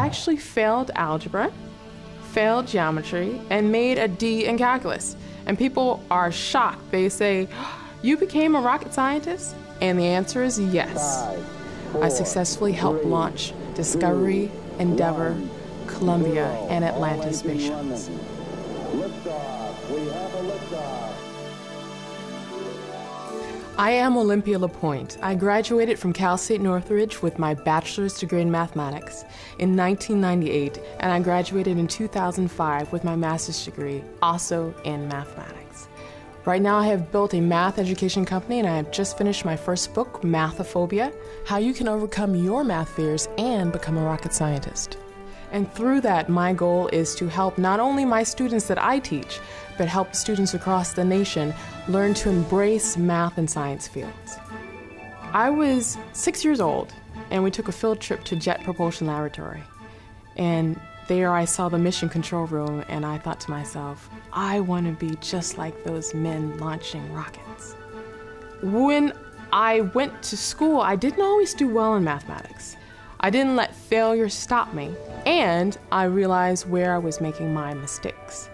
I actually failed algebra, failed geometry, and made a D in calculus. And people are shocked. They say, "You became a rocket scientist?" And the answer is yes. 5, 4, I successfully helped launch Discovery, Endeavour, Columbia, and Atlantis space shuttles. Liftoff. We have a liftoff. I am Olympia LaPointe. I graduated from Cal State Northridge with my bachelor's degree in mathematics in 1998, and I graduated in 2005 with my master's degree, also in mathematics. Right now I have built a math education company, and I have just finished my first book, Mathophobia: How You Can Overcome Your Math Fears and Become a Rocket Scientist. And through that, my goal is to help not only my students that I teach, but help students across the nation learn to embrace math and science fields. I was 6 years old, and we took a field trip to Jet Propulsion Laboratory. And there I saw the mission control room, and I thought to myself, I want to be just like those men launching rockets. When I went to school, I didn't always do well in mathematics. I didn't let failure stop me, and I realized where I was making my mistakes.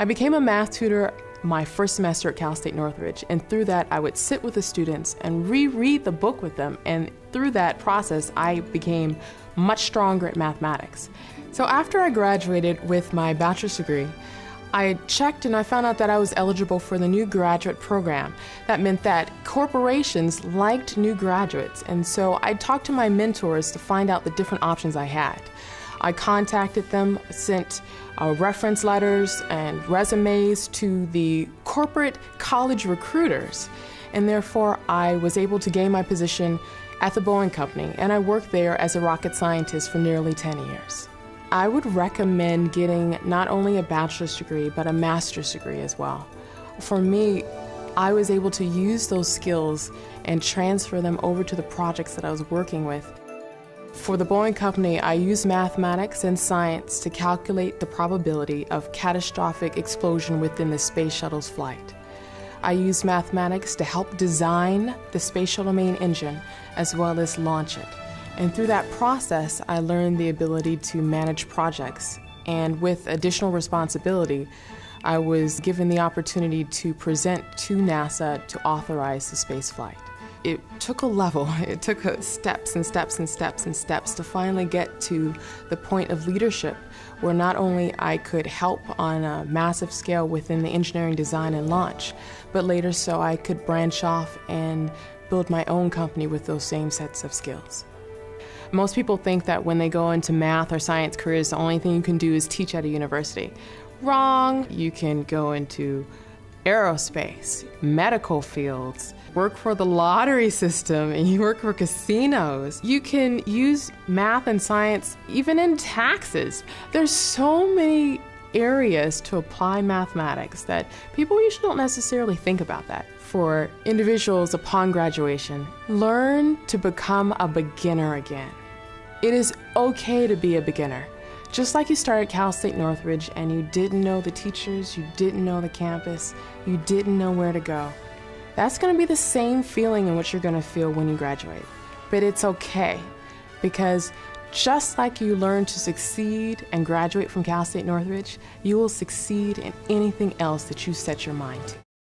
I became a math tutor my first semester at Cal State Northridge, and through that I would sit with the students and reread the book with them, and through that process I became much stronger at mathematics. So after I graduated with my bachelor's degree, I checked and I found out that I was eligible for the new graduate program. That meant that corporations liked new graduates, and so I talked to my mentors to find out the different options I had. I contacted them, sent reference letters and resumes to the corporate college recruiters, and therefore I was able to gain my position at the Boeing Company, and I worked there as a rocket scientist for nearly 10 years. I would recommend getting not only a bachelor's degree, but a master's degree as well. For me, I was able to use those skills and transfer them over to the projects that I was working with. For the Boeing Company, I used mathematics and science to calculate the probability of catastrophic explosion within the space shuttle's flight. I used mathematics to help design the space shuttle main engine as well as launch it. And through that process, I learned the ability to manage projects. And with additional responsibility, I was given the opportunity to present to NASA to authorize the space flight. It took a level. It took steps and steps and steps and steps to finally get to the point of leadership where not only I could help on a massive scale within the engineering design and launch, but later so I could branch off and build my own company with those same sets of skills. Most people think that when they go into math or science careers, the only thing you can do is teach at a university. Wrong. You can go into aerospace, medical fields, work for the lottery system, and you work for casinos. You can use math and science even in taxes. There's so many areas to apply mathematics that people usually don't necessarily think about that. For individuals upon graduation, learn to become a beginner again. It is okay to be a beginner. Just like you started Cal State Northridge and you didn't know the teachers, you didn't know the campus, you didn't know where to go. That's going to be the same feeling in which you're going to feel when you graduate. But it's okay, because just like you learn to succeed and graduate from Cal State Northridge, you will succeed in anything else that you set your mind to.